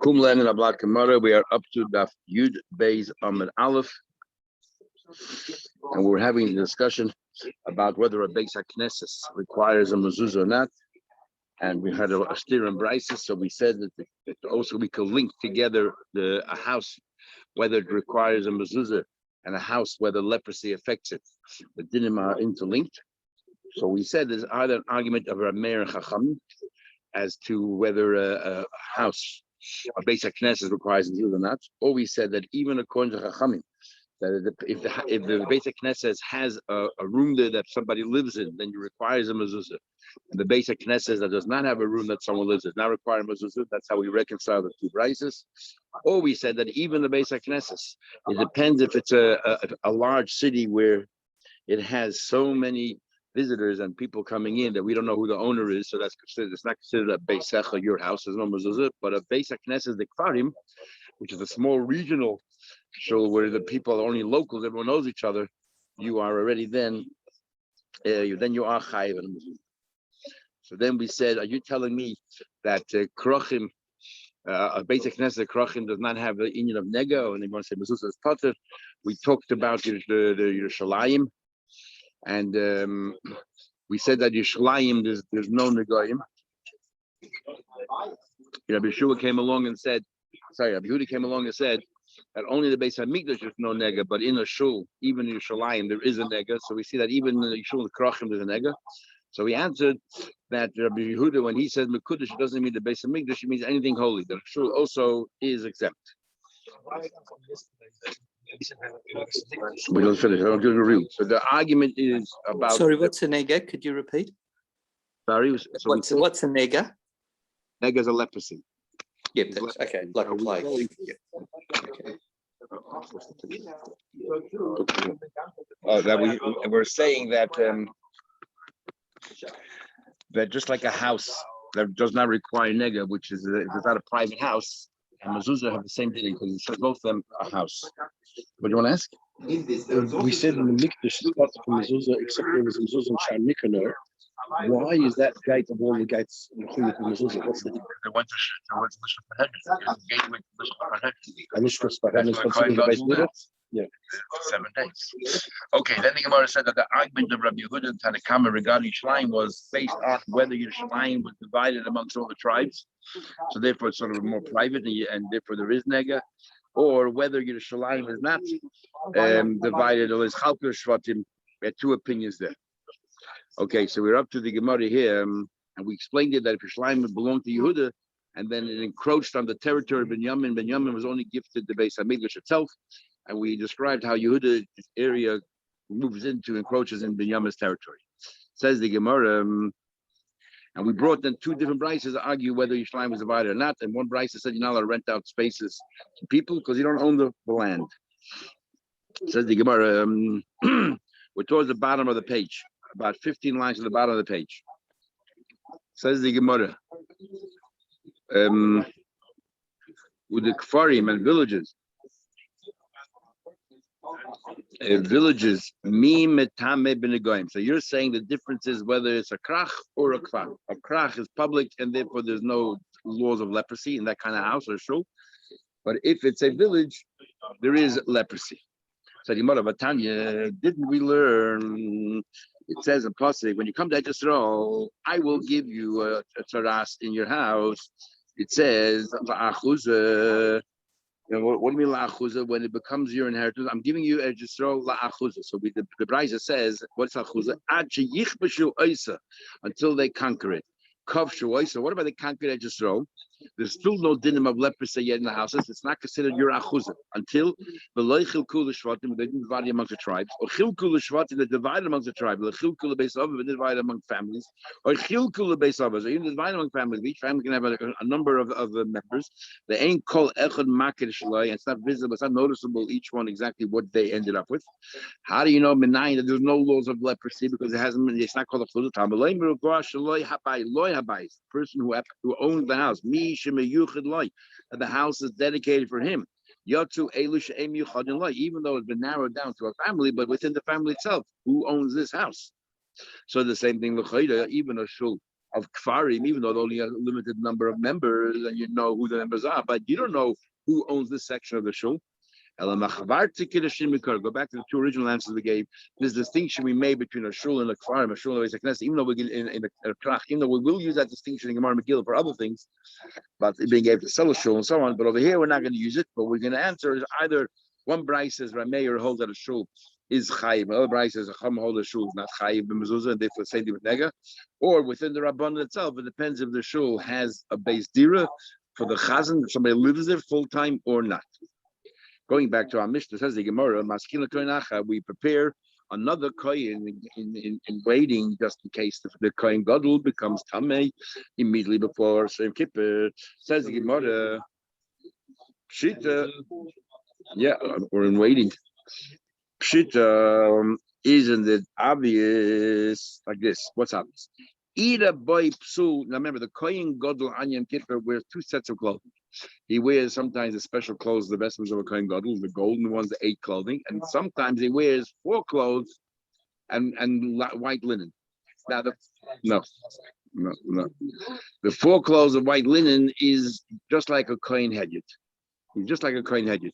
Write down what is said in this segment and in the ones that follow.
Kumlang and Ablat Kamara, we are up to Daf Yud Beis Amid Aleph, and we're having a discussion about whether a Beis HaKnesses requires a mezuzah or not. And we had a steer and brises, so we said that also we could link together a house, whether it requires a mezuzah, and a house whether leprosy affects it. The dinim are interlinked. So we said there's either an argument of Rameir and Chacham as to whether a house, a Beis HaKnesses requires a mezuzah or not, or we said that even according to Chachamim, that if the Beis HaKnesses has a room there that somebody lives in, then it requires a mezuzah. And the Beis HaKnesses that does not have a room that someone lives in, not require a mezuzah. That's how we reconcile the two brises. Or we said that even the Beis HaKnesses, it depends if it's a large city where it has so many visitors and people coming in that we don't know who the owner is, so that's considered, it's not considered a Beis Hecha, your house, there's no mezuzah, but a Beis HaKnesses, the Kfarim, which is a small regional shul where the people are only locals, everyone knows each other, you are already then you are chayiv and mezuzah. So then we said, are you telling me that krochim, a Beis HaKnesses krochim does not have the inyan of nega, and they want to say mezuzah is potter? We talked about the Yerushalayim, and we said that Yerushalayim there's no negaim. Rabbi Yehuda came along and said that only the Beis Hamikdash is no nega, but in a shul, even in Yerushalayim, there is a nega. So we see that even in the shul the krochim there's a nega. So we answered that Rabbi Yehuda, when he says Mekudesh, it doesn't mean the Beis Hamikdash, it means anything holy. The shul also is exempt. We don't finish. I don't do the review. So the argument is about. Sorry, what's a nega? Could you repeat? Sorry. So what's a nega? Nega is a leprosy. Yep, that's okay. Like a plague. Okay. We're saying that that just like a house that does not require nega, which is if it's not a private house, and mezuzah have the same thing because it says both of them a house. What do you want to ask? We said in the Mikdash is part of mezuzah, except there was mezuzah in Shar Nikanor. Why is that gate of all the gates included in mezuzah? What's the difference? They went to Mishras And it's considered the base midah? Yeah. 7 days. Okay, then the Gemara said that the argument of Rabbi Yehuda and Tanakama regarding Yerushalayim was based on whether Yerushalayim was divided amongst all the tribes, so therefore it's sort of more private, and therefore there is nega, or whether Yerushalayim is not divided, or is Chalker Shvatim. We had two opinions there. Okay, so we're up to the Gemara here, and we explained it that if Yerushalayim belonged to Yehuda, and then it encroached on the territory of Binyamin. Binyamin was only gifted the Beis Hamikdash itself, and we described how Yehuda's area encroaches in Binyamin's territory. Says the Gemara, and we brought then two different brises to argue whether Yerushalayim was divided or not. And one brise said you're not allowed to rent out spaces to people because you don't own the land. Says the Gemara, we're towards the bottom of the page, about 15 lines at the bottom of the page. Says the Gemara, with the Kfarim and villages, so you're saying the difference is whether it's a krach or a kfar. A krach is public and therefore there's no laws of leprosy in that kind of house or shul. But if it's a village, there is leprosy. So the Gemara Vatanya, didn't we learn? It says in Pasuk, when you come to Yisrael, I will give you a tzaras in your house. It says what do you mean la'achuza? When it becomes your inheritance, I'm giving you a Yisrael la'achuza. So the Brisa says, what's achuza? Ad sheyichbashu oisa, until they conquer it. Kavshu oisa. What about they conquer Yisrael? There's still no dinim of leprosy yet in the houses. It's not considered your achuza until the loichilku l'shvatim, they didn't divide amongst the tribes, or chilku l'shvatim, they divided amongst the tribes, or chilku l'beisavav, they divided among families, or chilku l'beisavav, so even divided among families. Each family can have a number of members. They ain't called echad makir shalai. It's not visible. It's not noticeable. Each one exactly what they ended up with. How do you know minayin that there's no laws of leprosy because it hasn't been? It's not called a chuzah. The person who owns the house, that the house is dedicated for him. Even though it's been narrowed down to a family, but within the family itself, who owns this house? So the same thing, even a shul of Kfarim, even though there's only a limited number of members, and you know who the members are, but you don't know who owns this section of the shul. Go back to the two original answers we gave. This distinction we made between a shul and a kfarim, a shul and a knesset, even though we in a krach, even though we will use that distinction in Gemara Megillah for other things, but being able to sell a shul and so on. But over here, we're not going to use it. But we're going to answer is either one brayse says Rameir holds that a shul is chayiv, another brayse says a chum holds a shul is not chayiv b'mezuzah, and therefore say with nega, or within the rabbanon itself. It depends if the shul has a base dira for the chazan, if somebody lives there full time or not. Going back to our Mishnah, says the Gemara, we prepare another kohen in waiting just in case the kohen gadol becomes tamei immediately before Yom Kippur. Says the Gemara, pshita, yeah, or in waiting. Pshita, isn't it obvious like this? What's obvious? Either boy psul. Now remember, the kohen gadol on Yom Kippur wears two sets of clothing. He wears sometimes the special clothes, the vestments of a kohen gadol, the golden ones, the 8 clothing, and sometimes he wears 4 clothes and white linen. Now no. The 4 clothes of white linen is just like a kohen hedyot. He's just like a kohen hedyot.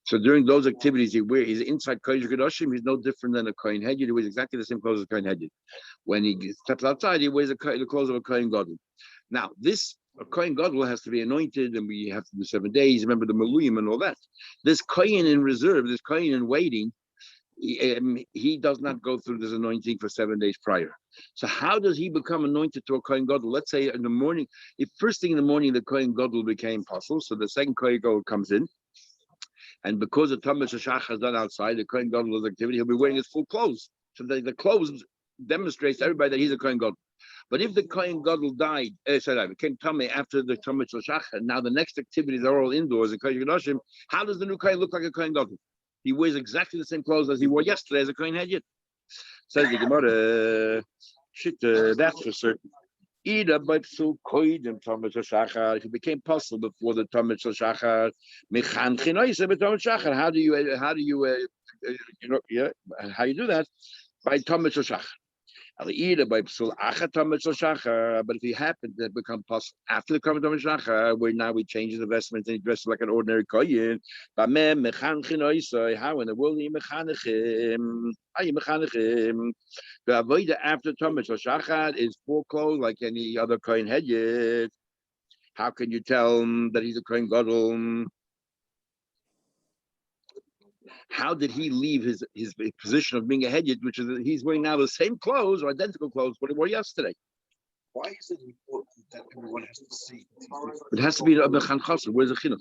So during those activities, he's inside kodesh kedoshim. He's no different than a kohen hedyot. He wears exactly the same clothes as a kohen hedyot. When he steps outside, he wears the clothes of a kohen gadol. Now a kohen gadol has to be anointed, and we have to do 7 days. Remember the maluyim and all that. This kohen in reserve, this kohen in waiting, he does not go through this anointing for 7 days prior. So how does he become anointed to a kohen gadol? Let's say in the morning, if first thing in the morning the kohen gadol became apostle, so the second kohen gadol comes in, and because the Tamid Shachar is done outside, the kohen gadol's activity, he'll be wearing his full clothes. So the clothes demonstrates to everybody that he's a kohen gadol. But if the kohen gadol died, became tamei after the Tamid Shachar, now the next activities are all indoors in kodesh kedoshim. How does the new kohen look like a kohen gadol? He wears exactly the same clothes as he wore yesterday as a kohen hedyot. Says the Gemara, that's for certain. Either by psul koidim Tamid Shachar, if he became apostle before the Tamid Shachar, mechan chinoisa b'Tamid Shachar. How do you how you do that? By Tamid Shachar. Either by psul achat Tamid Shachar, but if he happened to become apostle after the Tamid Shachar, where now we change the vestments and he dresses like an ordinary kohen, but mechan chinoisa, how in the world are you mechanechim? How you mechanechim? The avodah after Tamid Shachar is 4 clothes like any other kohen hedyot. How can you tell him that he's a kohen gadol? How did he leave his position of being a hedyot, which is that he's wearing now the same clothes or identical clothes what he wore yesterday? Why is it important that everyone has to see? It has to be a mechan chassid. Where's the chinuch?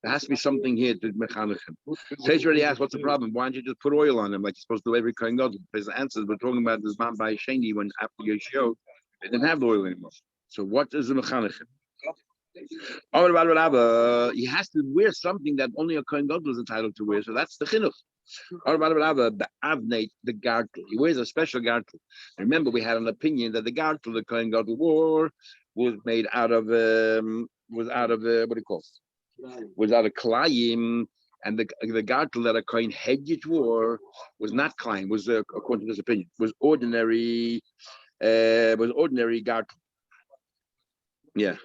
There has to be something here to mechanechim. Sage already asked, what's the problem? Why don't you just put oil on him like you're supposed to do every kohen gadol? There's the answers. We're talking about this man by Sheni when after Yeshio, they didn't have the oil anymore. So what is the mechanechim? He has to wear something that only a kohen gadol is entitled to wear. So that's the chinuch. The gartel. He wears a special gartel. Remember, we had an opinion that the gartel the kohen gadol wore was made out of what do you call it? Was out of klayim, and the gartel that a kohen hedyot wore was not klayim. Was according to this opinion was ordinary gartel. Yeah.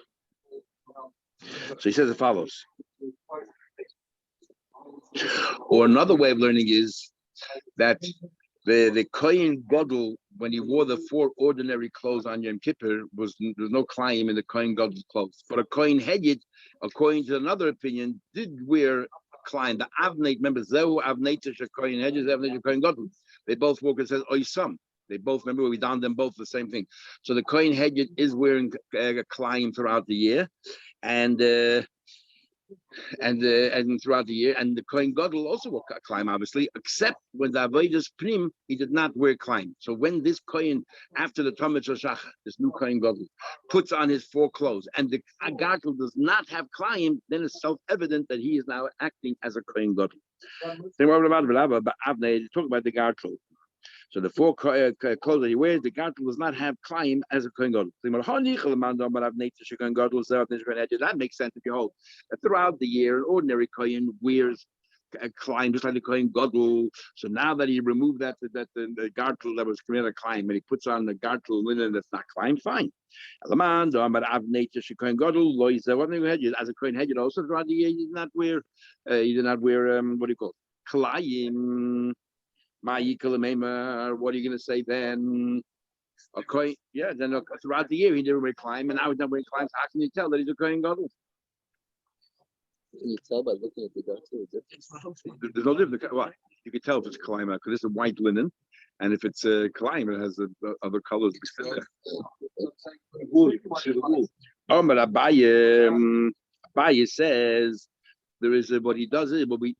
So he says it follows. Or another way of learning is that the kohen gadol, when he wore the 4 ordinary clothes on Yom Kippur, there's no klayim in the kohen gadol's clothes. But a kohen hedyot, according to another opinion, did wear klayim. The avnei, remember, zehu avnei tisha kohen hedyot, avnei kohen gadol. They both wore. It says oisam. They both, remember, we donned them both the same thing. So the kohen hedyot is wearing klayim throughout the year, and throughout the year, and the kohen gadol also wore klayim, obviously, except when the avodas pnim, he did not wear klayim. So when this kohen, after the Tamid Shachar, this new kohen gadol, puts on his 4 clothes, and the gadol does not have klayim, then it's self-evident that he is now acting as a kohen gadol. Talk about the gadol. So the 4 clothes that he wears, the gadol does not have klayim as a kohen gadol. That makes sense if you hold that throughout the year, an ordinary kohen wears climb just like the Kohen Gadol. So now that he removed the gartel that was committed a climb, and he puts on the gartel linen that's not climb, fine. As a Kohen head, you also he did not wear what do you call it? Kalayim. What are you going to say then? Okay, yeah. Then throughout the year he didn't wear climb, and now he's not wearing climb. So how can you tell that he's a Kohen Gadol? Can you tell by looking at the garter? There's no difference. Well, you can tell if it's climb because this is white linen, and if it's a climb, it has the other colors. Oh, but Abaye says there is what he does is what we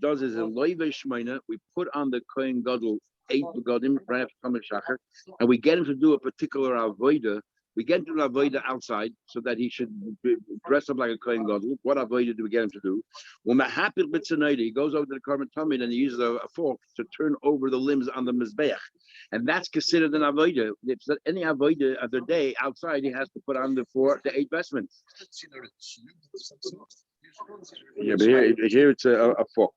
does is in Loive Shmeina, we put on the Kohen Gadol 8 begodim right after Tamar Shachar, and we get him to do a particular avodah. We get him to do an avodah outside so that he should dress up like a Kohen Gadol. What avodah do we get him to do? When he goes over to the Karban Tamid and he uses a fork to turn over the limbs on the Mizbeach. And that's considered an avodah. If any avodah of the day outside, he has to put on the 8 vestments. Yeah, but here it's a fork,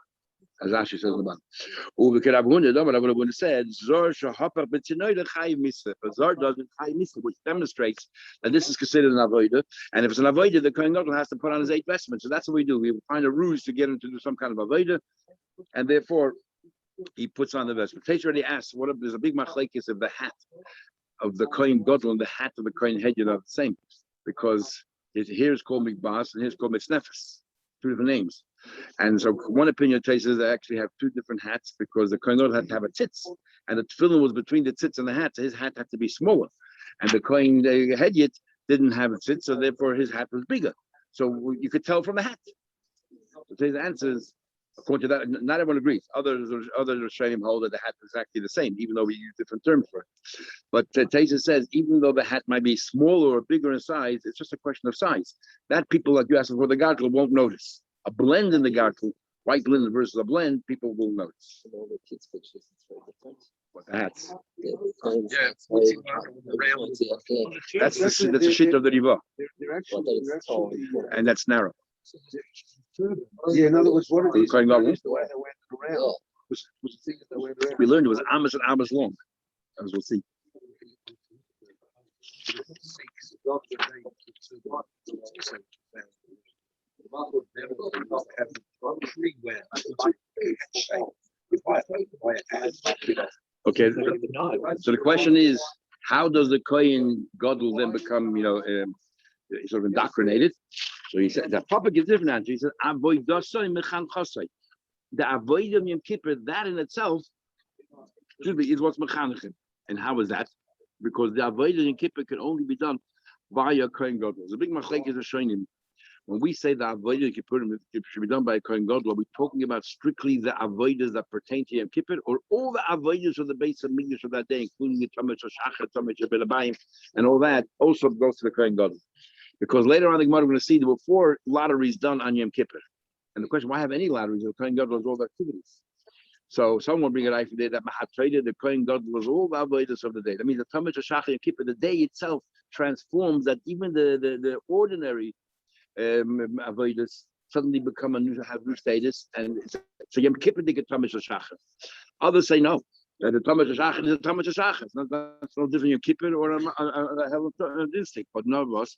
as Ashi says in the bottom. But said, Zor doesn't Chai Misa, which demonstrates that this is considered an avodah. And if it's an avodah, the Kohen Gadol has to put on his 8 vestments. So that's what we do. We find a ruse to get him to do some kind of avodah, and therefore he puts on the vestment. Taisha already asked, what if there's a big machlekes of the hat of the Kohen Gadol and the hat of the Kohen Hedjed are the same, because here is called Mikbas and here's called Mitznefes, 2 different names. And so one opinion says they actually have 2 different hats because the Kohen Gadol had to have a tzitz, and the tefillin was between the tzitz and the hat, so his hat had to be smaller. And the Kohen Hedjed didn't have a tzitz, so therefore his hat was bigger. So you could tell from the hat. So his answer is, according to that, not everyone agrees. Others Rishonim hold that the hat is exactly the same, even though we use different terms for it. But Taisa says, even though the hat might be smaller or bigger in size, it's just a question of size. That people, like you asked for the gartel, won't notice. A blend in the gartel, white linen versus a blend, people will notice. In all the kids' pictures, it's very different. What the hats? That's the shit of the river, and that's narrow. Yeah, in other words, what it is, Kohen Gadol. the way they went around. We learned it was Amos and Amos long, as we'll see. Okay, so the question is, how does the Kohen Gadol then become, sort of indoctrinated? So he said, the Papa gives a different answer. He said, the avoid of Yom Kippur, that in itself, is what's mechanechim. And how is that? Because the avoid of Yom Kippur can only be done by a Kohen Gadol. There's a big machlekes of Shonim. When we say the avodah Yom Kippur should be done by a Kohen Gadol, are we talking about strictly the avodas that pertain to Yom Kippur, or all the avodas of the base of Mikdash of that day, including the Tamar Shachar, Tamar Shebelabayim, and all that, also goes to the Kohen Gadol? Because later on the Gemara, we're going to see there were 4 lotteries done on Yom Kippur. And the question, why have any lotteries? The Kohen Gadol does all the activities. So someone bring it out today that Mahatreda, the Kohen Gadol was all the avodas of the day. That means the Tamar Shachar Yom Kippur, the day itself transforms that even the ordinary avodas suddenly become have new status, and so Yom Kippur they get Tamar Shachar. Others say no. The Tamar Shachar is a Tamar Shachar. It's no different Yom Kippur or a hell of a instinct. But none of us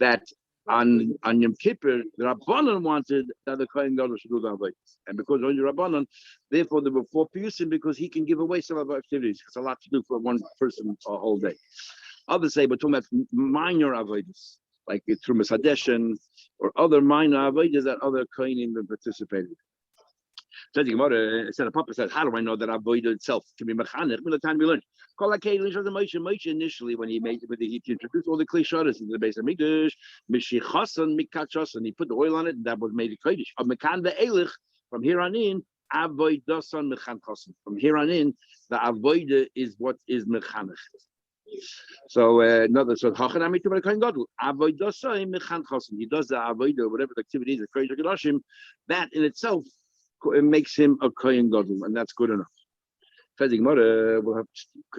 that on Yom Kippur, the Rabbanan wanted that the Kohen Gadol should do the avodas, and because only Rabbanan, therefore there were 4 piyusim because he can give away some of our activities. It's a lot to do for one person a whole day. Others say, but talking about minor avodas, like through Mesadeshin or other minor avodas that other Kohanim participated. So the Gemara said, Papa said, how do I know that avodah itself can be mechanech? From the time we learned, Moshe initially when he introduced all the klishadas into the base of Mikdash, Mishichasan Mikachas, and he put the oil on it, and that was made a kodesh. Of Mekan ve'elich, from here on in, avodasan mechanchasan. From here on in, the avodah is what is mechanech. So another so Hachanami to Kohen Gadol. Avodah mechan chasim. He does the avodah, whatever the activity is, the Kohen Gadol. That in itself makes him a Kohen Gadol, and that's good enough. We'll have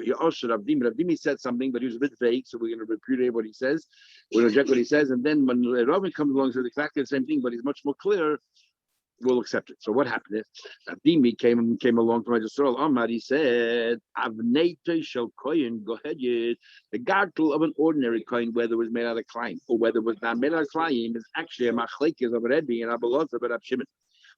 Rabdimi said something, but he was a bit vague, so we're going to repudiate what he says. We're going to reject what he says, and then when Ravin comes along and says exactly the same thing, but he's much more clear. we'll accept it. So what happened is Abdimi came along from Israel. Amar, he said, Avneite shel koyin, go ahead, the gartel of an ordinary coin, whether it was made out of klein or whether it was not made out of klein, is actually a machlekes of Rebbe and Abelazar but Shimon.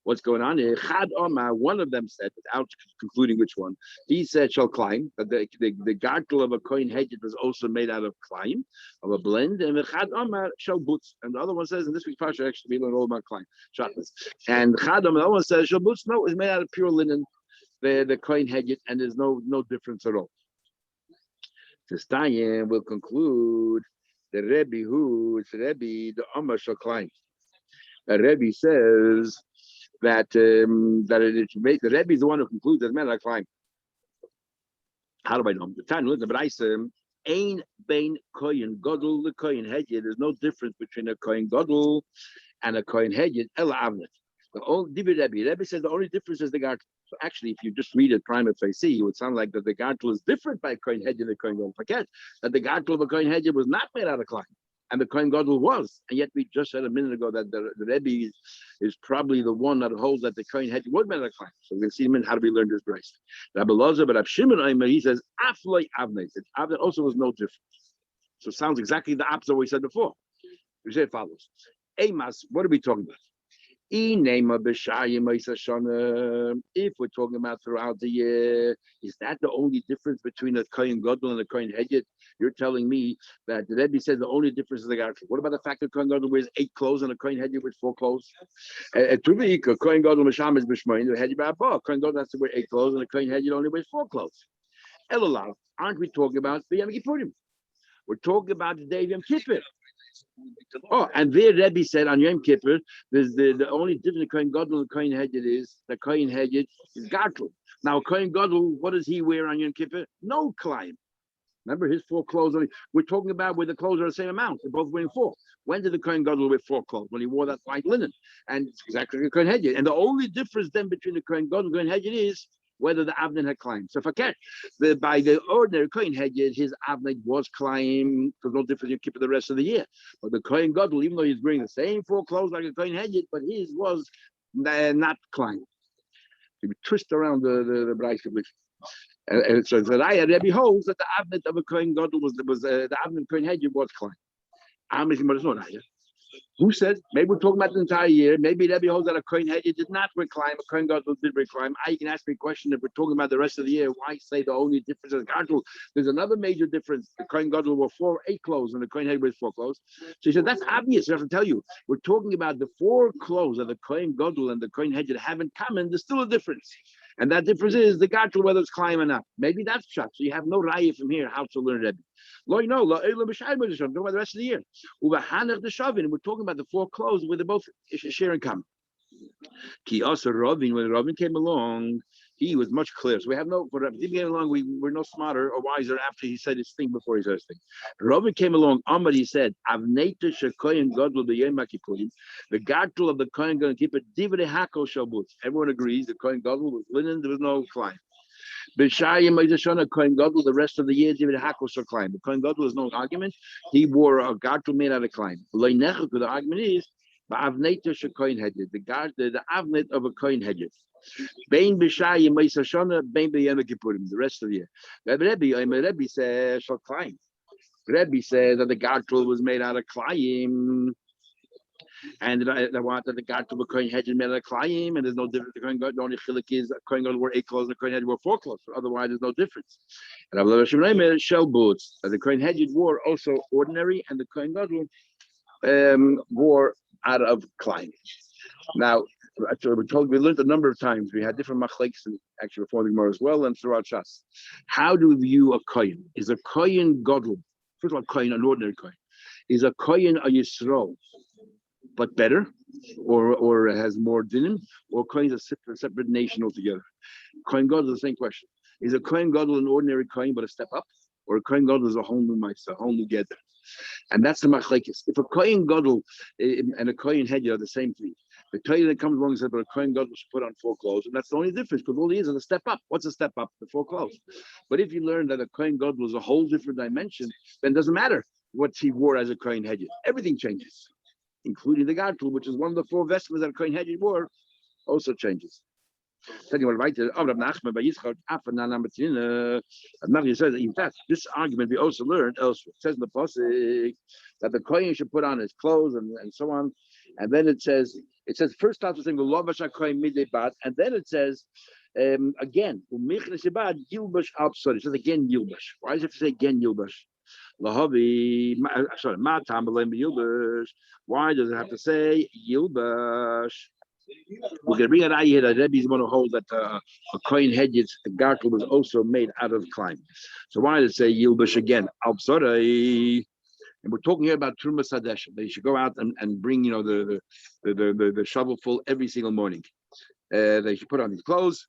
What's going on here? Chad Omar, one of them said, without concluding which one, he said shall climb, that the gargle of a coin hedge was also made out of climb, of a blend, and the Chad Omar shall boots. And the other one says, in this week's Pasha, actually, we learn all about climb, sharpness. And Chad Omar, the other one says, shall boots, no, it's made out of pure linen, the coin hedge, and there's no difference at all. Testayim will conclude the Rebbe it's Rebbe, the Omar shall climb. The Rebbe says, that the Rebbe is the one who concludes that men are climb. How do I know? The time listen, but I say ain bain koyin godel the koyin hedge. There's no difference between a koyin godel and a koyin hedge. Ela avnet. The only Rebbe says the only difference is the gartel. So actually, if you just read it prima facie, it would sound like that the gartel is different by koyin hedge and the koyin godel. Forget that the gartel of a koyin hedge was not made out of climb. And the Kohen Gadol was, and yet we just said a minute ago that the Rebbe is probably the one that holds that the Kohen hedge was made of climb. So we're going to see him in how do we learn this grace. Rabbi Lazar, but Shimon Aimer, he says Afloi Avnei. Avnei also was no different. So it sounds exactly the opposite of what we said before. We say it follows. Emas, what are we talking about? If we're talking about throughout the year, is that the only difference between a Kohen Gadol and a Kohen Hedget? You're telling me that the Rebbe says the only difference is the garter. What about the fact that Kohen Gadol wears 8 clothes and a Kohen Hedget wears 4 clothes? To me, Kohen Gadol Masham is Bishmain, the Hedget Ba'abah. Kohen Gadol has to wear 8 clothes and a Kohen Hedget only wears 4 clothes. Elulav, aren't we talking about the Yom Kippurim? We're talking about the day of Yom Kippur. Oh, and there Rebbe said on Yom Kippur, there's the only difference between Kohen Gadol and Kohen Hedget is the Kohen Hedget is gartel. Now Kohen Gadol, what does he wear on Yom Kippur? No climb. Remember his 4 clothes. We're talking about where the clothes are the same amount. They're both wearing 4. When did the Kohen Gadol wear 4 clothes? When he wore that white linen, and it's exactly the Kohen Hedget. And the only difference then between the Kohen Gadol and Kohen Hedget is whether the Avnet had climbed. So forget by the ordinary Kohen Hedget, his Avnet was climbed. There's no difference in keeping the rest of the year. But the Kohen Gadol, even though he's wearing the same 4 clothes like a Kohen Hedget, but his was not climbed. So we twist around the Bryce. And so the Raya Rebbe holds that the Avnet of a Kohen Gadol was the Avnet Kohen Hedget was climbed. I'm making it's not Raya. Who said? Maybe we're talking about the entire year. Maybe Rebbe holds that a Kohen Hedget did not recline, a Kohen Gadol did recline. You can ask me a question if we're talking about the rest of the year. Why say the only difference is Gadol? There's another major difference. The Kohen Gadol wore 8 clothes and the Kohen Hedget was 4 clothes. So he said that's obvious. I have to tell you, we're talking about the 4 clothes that the Kohen Gadol and the Kohen Hedget have in common. There's still a difference. And that difference is the Gadol, whether it's climb or not. Maybe that's shot. So you have no raya from here how to learn Rebbe. We're talking about the rest of the year. We're talking about the 4 clothes where they both share in common. Ki also Ravin, when Ravin came along, he was much clearer. So we have no, for Ravin came along, we're no smarter or wiser after he said his thing before he said his thing. Ravin came along, Amar, he said, Avneta shekoyin gadol b'yom kippurim, the gadol of the kohen going to keep it divrei hako shabut. Everyone agrees the kohen gadol was linen, there was no climb. B'shayim Ma'izashana Kohen Gadol, the rest of the year, divrei hako shall climb. The Kohen Gadol was no argument. He wore a gadol made out of climb. The argument is Ba'avneta shekoyin hedget, the avnet of a kohen hedget. Bein b'shayim Ma'izashana, bein b'yom kippurim, the rest of the year. Rebbe says shall climb. Rebbe says that the gadol was made out of climb. And I want that the gadol of a kohen hedget made out of climb, and there's no difference. The kohen gadol, the only chilik is kohen gadol wore 8 clothes, and the kohen hedget wore 4 clothes. Otherwise, there's no difference. And Rabbi Shimon shell boots. The kohen hedget wore also ordinary, and the kohen gadol wore out of climb. Now, we learned a number of times. We had different machlekes, actually before the Gemara as well, and throughout Shas. How do we view a kohen? Is a kohen gadol, first of all, kohen, an ordinary kohen, is a kohen a yisrael, but better, or has more dinim, or Kohen is a separate nation altogether? Kohen Gadol is the same question. Is a Kohen Gadol an ordinary Kohen but a step up, or a Kohen Gadol is a whole new mitzvah, a whole new gather? And that's the machlekes. If a Kohen Gadol and a Kohen Hedger are the same thing, the Torah that comes along and says, but a Kohen Gadol should put on 4 clothes, and that's the only difference, because all he is a step up. What's a step up? The 4 clothes. But if you learn that a Kohen Gadol is a whole different dimension, then it doesn't matter what he wore as a Kohen Hedger. Everything changes, including the gadol, which is one of the 4 vestments that Kohen Hedget wore. also changes. Tell you what, right? Nachman by Yitzchak, says, in fact, this argument we also learned elsewhere. It says in the pasuk that the kohen should put on his clothes and so on, and then it says first starts with saying the lav kohen midday bad, and then it says again yilbash absor. It says again yilbash. Why does it say again yilbash? Lahavi, sorry, matam yilbash. Why does it have to say yilbash? We're going to bring an idea here that Rebbe is going to hold that a kohen hedges, the gartel was also made out of klime. So why did it say yilbash again? And we're talking here about Truma Sadesh. They should go out and bring, the shovel full every single morning. They should put on these clothes.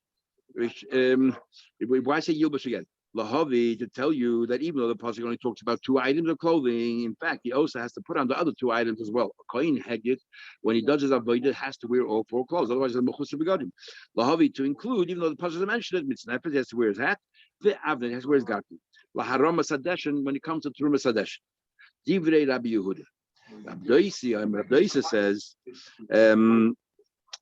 Which, why say yilbash again? Lahavi, to tell you that even though the pasuk only talks about 2 items of clothing, in fact, he also has to put on the other 2 items as well. A kohen hedged, when he does his avodah, has to wear all 4 clothes. Otherwise, it's mechusar begadim. Lahavi, to include, even though the pasuk mentioned it, mitznefet, he has to wear his hat. The avnei, he has to wear his garten. Laharama sadeshin, when it comes to truma sadesh. Divrei Rabbi Yehuda.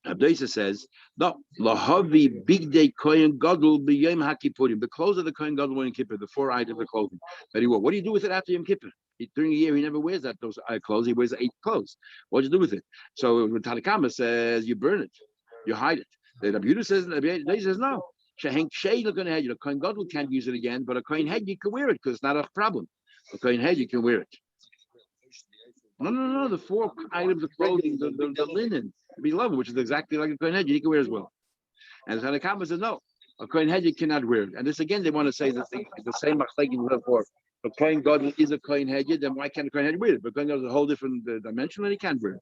Rabbi says, no, lahavi big day kohen gadol b'yom haKippurim. The clothes of the kohen gadol when Yom Kippur, the 4 items of clothing that he wore. What do you do with it after Yom Kippur? During a year, he never wears those clothes. He wears 8 clothes. What do you do with it? So when Tanakama says you burn it, you hide it. The Rabbi Yehuda says no. The kohen gadol can't use it again, but a kohen head you can wear it because it's not a problem. A kohen head you can wear it. No. The 4 items of clothing, the linen, beloved, which is exactly like a kohen hedge, you can wear as well. And the Tanakama says no, a kohen hedge cannot wear it. And this again, they want to say that the same machlekes for a kohen gadol is a kohen hedge. Then why can't a kohen hedge wear it? But kohen gadol is a whole different dimension, and he can't wear it.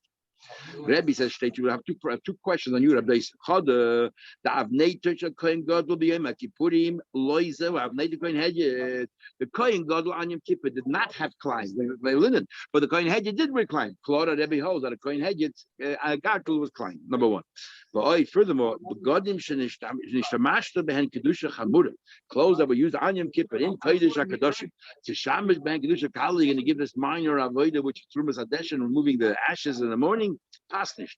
Rebbe says, "State you will have 2 questions on you, Rabbi. The avnei touch a kohen gadol b'yom haKippurim loizev avnei the kohen hedge. The kohen gadol on Yom Kippur did not have klime, they linen, but the kohen hedge did wear klime. Klora Rebbe holds that a kohen hedge gartel was klime. Number 1. But furthermore, the godim shenishtamashta behen kedusha chamura, clothes that were used on Yom Kippur in kodesh hakadoshim. To shamish behen kedusha kali, going to give this minor avodah, which is trumas hadesh, and removing the ashes in the morning. Pasnish.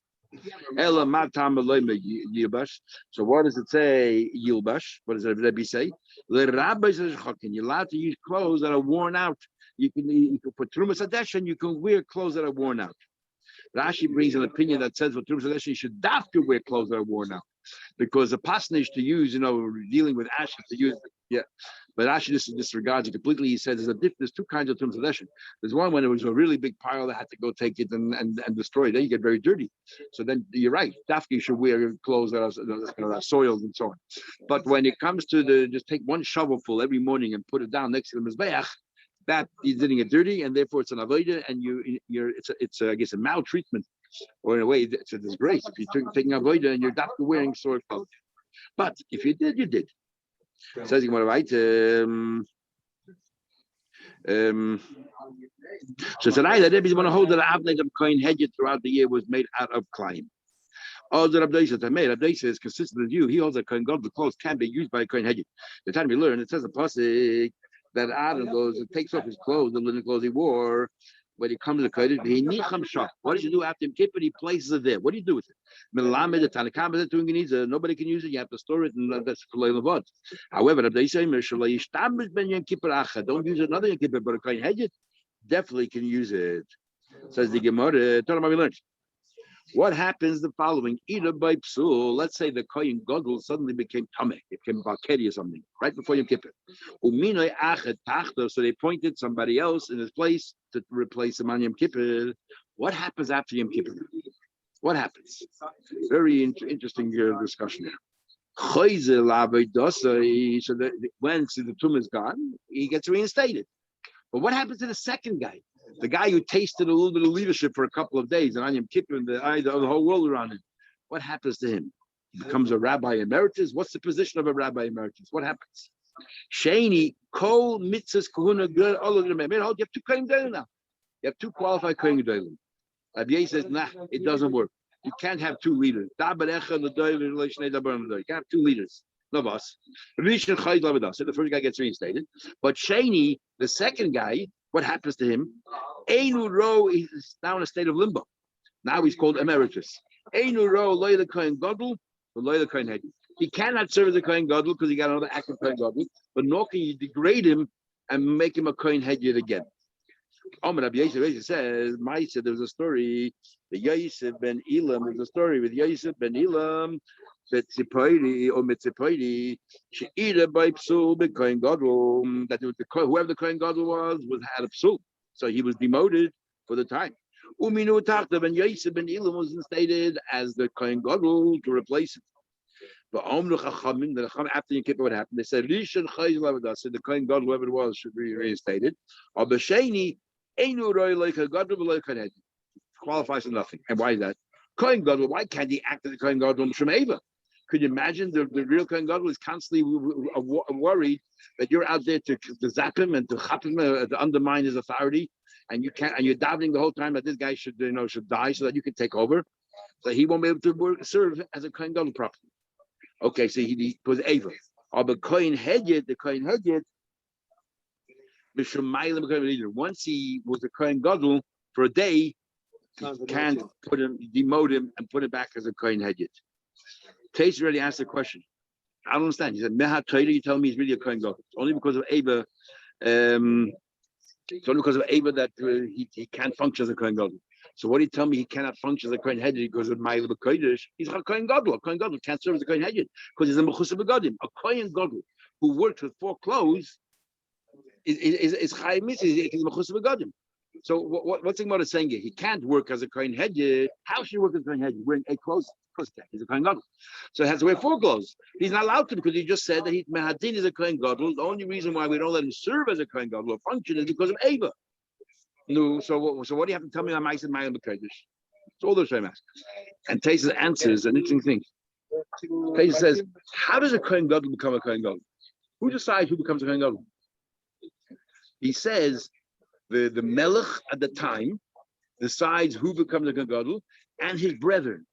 Ela matam yilbash. So what does it say? Yilbash. What does Rebbe say? The rabbis are you're allowed to use clothes that are worn out. You can put trumas hadesh, and you can wear clothes that are worn out. Rashi brings an opinion that says for trumas hadesh you should dafka wear clothes that are worn out, because the pasnish to use, dealing with ashes to use. Yeah. But Rashi disregards it completely. He says there's 2 kinds of trumas hadesh. There's one when it was a really big pile that had to go take it and destroy it. Then you get very dirty. So then you're right. Dafka you should wear clothes that are soiled and so on. But when it comes to just take 1 shovelful every morning and put it down next to the mizbeach, that you didn't get dirty, and therefore it's an avodah, and it's I guess a maltreatment, or in a way it's a disgrace if you're taking avodah and you're not wearing soiled clothes. But if you did, you did. Says you want to write. So tonight the Rebbe is going to hold that the avnei of kohen hedge throughout the year was made out of klime. Oh, the Rabbi is consistent with you. He holds that kohen gadol, the clothes can be used by a kohen hedge. The time we learn, it says a pasuk that Adam goes and takes off his clothes, the linen clothes he wore, when he comes to Kodesh. What does he do after Yom Kippur? He places it there. What do you do with it? Nobody can use it. You have to store it, and that's for Leilavad. However, don't use another Yom Kippur, but a kohen hedge definitely can use it. Says the Gemara. Tell them how we learned. What happens the following? Either by psul, let's say the kohen gadol suddenly became tameh, it became balkeri or something, right before Yom Kippur. So they appointed somebody else in his place to replace him on Yom Kippur. What happens after Yom Kippur? What happens? Very interesting discussion here. So that once the tumor is gone, he gets reinstated. But what happens to the second guy? The guy who tasted a little bit of leadership for a couple of days, and on Yom Kippur, and the eyes of the whole world around him. What happens to him? He becomes a rabbi emeritus. What's the position of a rabbi emeritus? What happens? Shani, kol mitzvahs kahuna good. You have 2 kohen gedolim now. You have 2 qualified kohen gedolim. Rabbi says, nah, it doesn't work. You can't have 2 leaders. You can't have 2 leaders. No boss. So the first guy gets reinstated, but Shani, the second guy, what happens to him? Einu ro is now in a state of limbo. Now he's called emeritus. Einu ro loy the Kohen Gadol, loy the Kohen Hedid. He cannot serve as a Kohen Gadol because he got another active Kohen Gadol, but nor can you degrade him and make him a Kohen Hedid again. Rabbi Yosef says, Maisa, there was a story, the Yosef ben Elam, there's a story with Yosef ben Elam, Betzipoidi or Metzipoidi, She'ira by Psul, be Kohen Gadol, that whoever the Kohen Gadol was had a Psul, so he was demoted for the time. Uminu Tachta ben Yosef ben Elam was instated as the Kohen Gadol to replace him. But after you keep what happened, they said, Rishon Chayz Lavadas, said the Kohen Gadol, whoever it was, should be reinstated. Or B'Sheni, Einu Roy like a Gadol, like a head. Qualifies for nothing. And why is that? Kohen Gadol, why can't he act as the Kohen Gadol from Eva? Could you imagine the real Kohen Gadol is constantly worried that you're out there to zap him and to chap him, to undermine his authority, and you can't, and you're davening the whole time that this guy should die so that you can take over. So he won't be able to serve as a Kohen Gadol properly. Okay, so he was Eva. But Kohen Hedid, the Kohen Hedid, once he was a Kohen Gadol for a day, you can't demote him and put him back as a Kohen Hedid. Tais already asked the question. I don't understand. He said, Meha Torah, you tell me he's really a Kohen Gadol. It's only because of Eva. It's only because of Eva that he can't function as a Kohen Gadol. So what do you tell me he cannot function as a Kohen Hedid because of Ma'il B'Kodesh? He's a Kohen Gadol. A Kohen Gadol can't serve as a Kohen Hedid because he's a Mechusar B'Gadim. A Kohen Gadol who works with 4 clothes is Chayim Mitzvah. He's a Mechusar B'Gadim. So what's the Gemara saying here? He can't work as a Kohen Hedid. How should he work as a Kohen Hedid? Wearing 8 clothes? Of course he can't. He's a Kohen Gadol. So he has to wear 4 clothes. He's not allowed to because he just said that Mehadin is a Kohen Gadol. The only reason why we don't let him serve as a Kohen Gadol or function is because of Eva. No, so what do you have to tell me? I said my own Kodesh. It's all the same ask. And Taisa answers an interesting thing. Taisa says, how does a Kohen Gadol become a Kohen Gadol? Who decides who becomes a Kohen Gadol? He says the Melech at the time decides who becomes a Kohen Gadol and his brethren.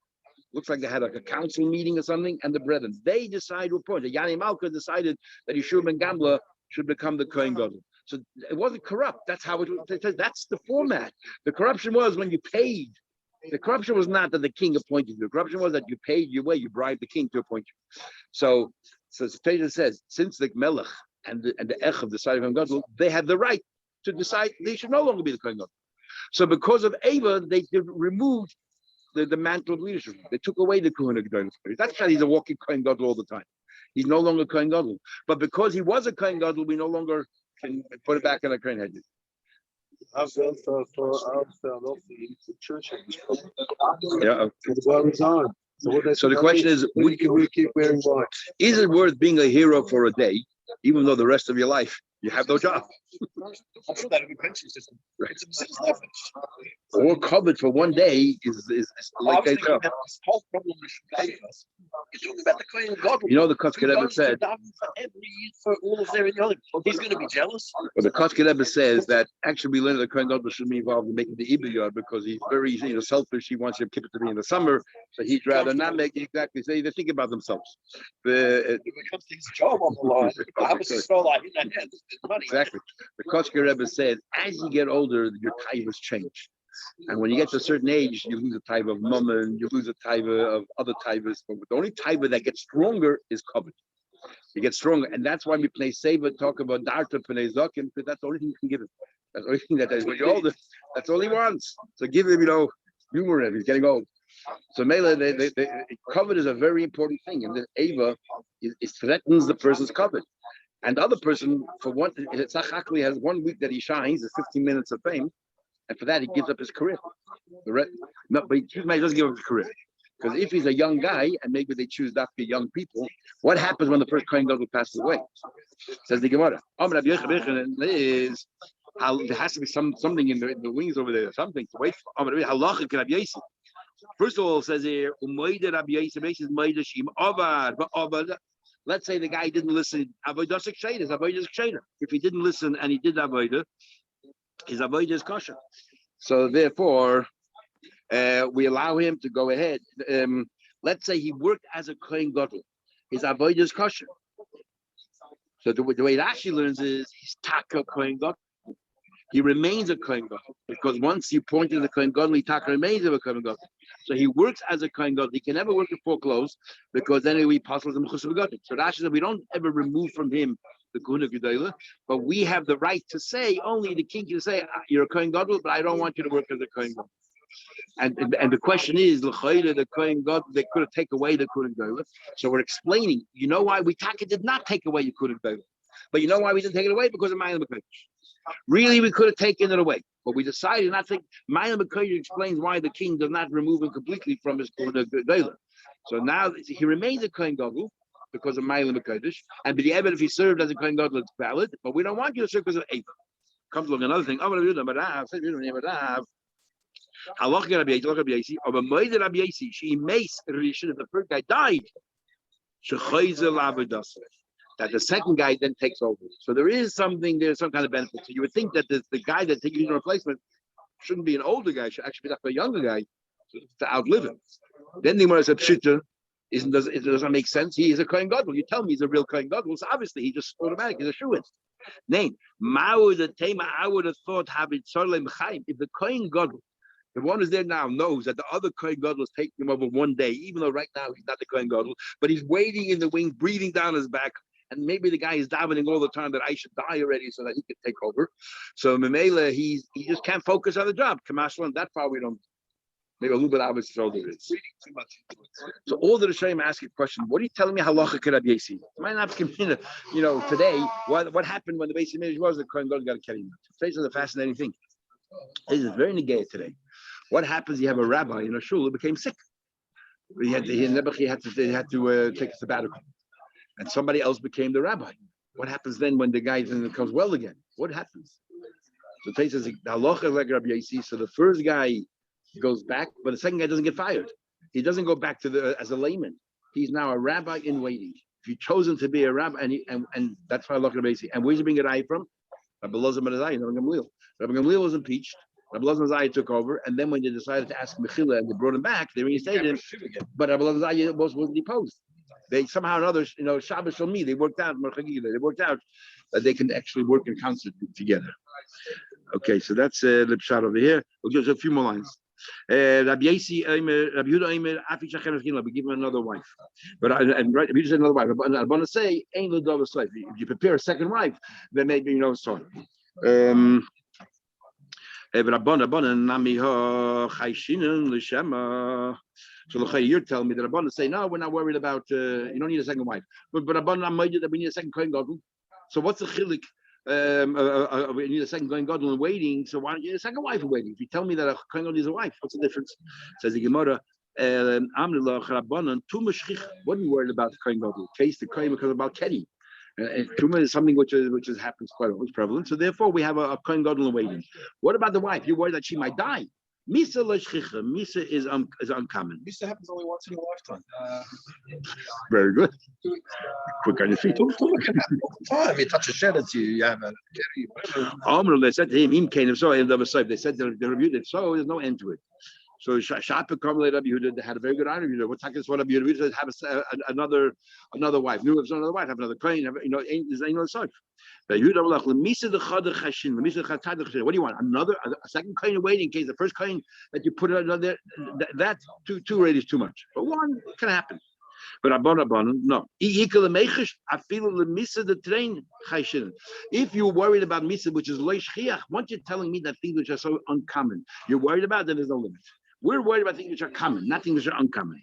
Looks like they had like a council meeting or something, and the brethren. They decide who appointed. Yani Malka decided that Yeshua ben Gamla should become the Kohen Gadol. So it wasn't corrupt. That's how that's the format. The corruption was when you paid. The corruption was not that the king appointed you. The corruption was that you paid your way. You bribed the king to appoint you. So Taisa says, since the Melech and the Echav decided on Gadol, they had the right to decide they should no longer be the Kohen Gadol. So because of Eva, they removed the mantle of leadership. They took away the Kohen Gadol. That's why he's a walking Kohen Gadol all the time. He's no longer Kohen Gadol. But because he was a Kohen Gadol, we no longer can put it back in a Kohen Hedid. Yeah. So the question is, is it worth being a hero for a day, even though the rest of your life you have no job? Right. Or covered for one day is like a job. Whole problem is you're talking about the Kohen Gadol. You know, the Kotzker Rebbe said for all of their he's going to be jealous. Well, the Kotzker Rebbe says that actually we learned that Kohen Gadol should be involved in making the Ibiyah because he's very selfish. He wants your kippah to be in the summer, so he'd rather not make it exactly. So they think about themselves. It becomes his job on the line. Exactly. The Kotzker Rebbe said, as you get older, your taivas change. And when you get to a certain age, you lose a taiva of mammon, you lose a taiva of other taivas. But the only taiva that gets stronger is covet. You get stronger. And that's why we play Seva, talk about Darta Pnei Zakim, because that's the only thing you can give him. That's the only thing that is when you're older. That's all he wants. So give him, humor him. He's getting old. So Mela, covet is a very important thing. And the Ava, it threatens the person's covet. And the other person, for one, Tzachakli has 1 week that he shines, is 15 minutes of fame, and for that he gives up his career. But he doesn't give up his career. Because if he's a young guy, and maybe they choose not to be young people, what happens when the first Kohen Gadol passes away? Says the Gemara. Is how there has to be something in the wings over there, something to wait for. First of all, it says here, let's say the guy didn't listen. If he didn't listen and he did avodah, his avodah is kosher. So therefore, we allow him to go ahead. Let's say he worked as a Kohen Gadol. His avodah is kosher. So the way Rashi learns is he's taka Kohen Gadol. He remains a Kohen Gadol because once you point to the Kohen Gadol, he taka remains of a Kohen Gadol. So he works as a Kohen Gadol. He can never work in foreclosed because then we possible the Mechusar Begadim. So Rashi said we don't ever remove from him the Kahuna Gedolah, but we have the right to say, only the king can say, you're a Kohen Gadol, but I don't want you to work as a Kohen Gadol. And the question is, the Kohen Gadol, they could have taken away the Kohen Gadol. So we're explaining, you know why we did not take away the Kohen Gadol. But you know why we didn't take it away? Because of Mayim B'Kodesh. Really, we could have taken it away, but we decided not to take. Mayim B'Kodesh explains why the king does not remove him completely from his Kohen Gadol. So now he remains a Kohen Gadol because of Mayim B'Kodesh, and the evidence if he served as a Kohen Gadol, it's valid. But we don't want you to serve because of Eiva. Comes along another thing. Halacha Rabbi Yasi, of a Moed Rabbi Yasi, she mace Rishon, if the first guy died, that the second guy then takes over. So there's some kind of benefit. So you would think that the guy that takes his replacement shouldn't be an older guy, should actually be a younger guy to outlive him. Then the Gemara said, Pshita, it doesn't make sense. He is a Kohen Gadol. You tell me he's a real Kohen Gadol. So obviously he just automatically is a shoo-in. Name, I would have thought, if the Kohen Gadol, the one who's there now knows that the other Kohen Gadol is taking him over one day, even though right now he's not the Kohen Gadol, but he's waiting in the wing, breathing down his back, and maybe the guy is davening all the time that I should die already so that he can take over. So Memela, he just can't focus on the job. Kamashlan, that far we don't. Maybe a little bit out of his shoulder is. So all the Rishonim ask a question. What are you telling me? Halacha could be AC? Might not be, today. What happened when the basic image was the Kohen Gadol got to carry him? Today's a fascinating thing. This is very negative today. What happens? You have a rabbi in a shul who became sick. He had to take a sabbatical, and somebody else became the rabbi. What happens then when the guy then comes well again? What happens? So Tate says the halacha like Rabbi Yasi. So the first guy goes back, but the second guy doesn't get fired. He doesn't go back as a layman. He's now a rabbi in waiting. If you've chosen to be a rabbi, and that's why halacha Rabbi Yasi. And where's he bring a eye from? Rabbi Elazar ben Azai, Rabbi Gamliel. Rabbi Gamliel was impeached. Rabbi Elazar ben Azai took over, and then when they decided to ask Mechila and they brought him back, they reinstated him. But Rabbi Elazar ben Azai wasn't deposed. They somehow or another, Shabbos Shalmi, they worked out that they can actually work in concert together. Okay, so that's the shot over here. We'll just a few more lines. Rabbi Yehuda Eimer, Afi Shachem Echila, we give him another wife. But right, if you just said another wife, I want to say, ain't the double slave. If you prepare a second wife, then maybe so. So you're telling me that Rabbanan say, no, we're not worried about, you don't need a second wife. But Rabbanan are minded that we need a second Kohen Gadol. So what's the chilik? We need a second Kohen Gadol in waiting. So why don't you need a second wife in waiting? If you tell me that a Kohen Gadol is a wife, what's the difference? Says the Gemara, what are you worried about the Kohen Gadol? Case the Kohen because about Kedi. Tumah is something which happens quite often, prevalent. So therefore, we have a Kohen Gadol waiting. What about the wife? You're worried that she might die. Misa l'shchicha. Misa is uncommon. Misa happens only once in your lifetime. Very good. Quick on your feet. Tumah can happen all the time. You touch a shed, you have a carry. They said to him, they said they reviewed it, so there's no end to it. So Shapa Karmelite Rabbi Yehuda, they had a very good honor. What Takis what Rabbi Yehuda have another wife. New if another wife, have another Kohen. There's no such. What do you want? A second Kohen waiting in case the first Kohen that you put another that two already is too much. But one can happen. But Abban, no. If you're worried about Misa, which is Leishchiach, once you're telling me that things which are so uncommon, you're worried about, then there's no limit. We're worried about things which are common, not things which are uncommon.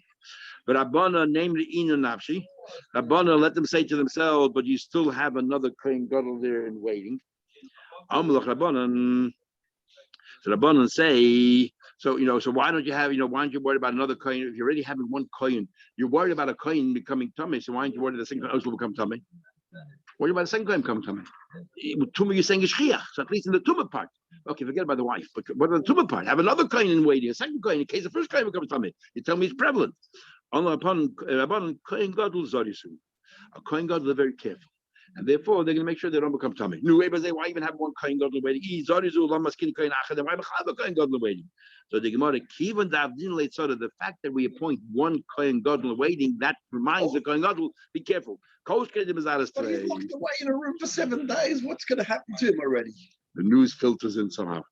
But Abana, namely Inu Nafshi, Abana, let them say to themselves, but you still have another Kohen Gadol there in waiting. Amlach Rabbanan. So Rabbanan say, so why don't you have, why aren't you worried about another Kohen? If you're already having one Kohen, you're worried about a Kohen becoming tummy, so why aren't you worried that the second Kohen will become tummy? What about the second Kohen becoming tummy? Tumah, you're saying is Shchiach, so at least in the Tumah part. Okay, forget about the wife, but what about the Tumah part? Have another Kohen in waiting, a second Kohen, in case the first Kohen becomes tummy. You tell me it's prevalent. Upon Kohen Gadol Zarisu. A Kohen Gadol are very careful. And therefore, they're going to make sure they don't become tummy. Why even have one Kohen Gadol waiting? Why have a Kohen Gadol waiting? So the Gemara, the fact that we appoint one Kohen Gadol waiting, that reminds the Kohen Gadol, be careful. But he's locked away in a room for 7 days. What's going to happen to him already? The news filters in somehow.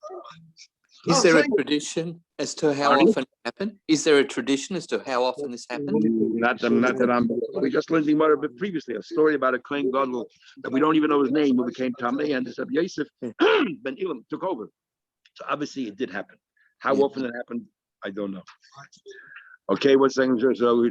Is there a tradition as to how Pardon? often it happened? Is there a tradition as to how often this happened? Not that I'm. We just learned the Gemara bit previously. A story about a Kohen Gadol that we don't even know his name, who became Tameh, and this Yosef ben Ilam took over. So obviously it did happen. How Yeah. often it happened, I don't know. Okay, what's saying? So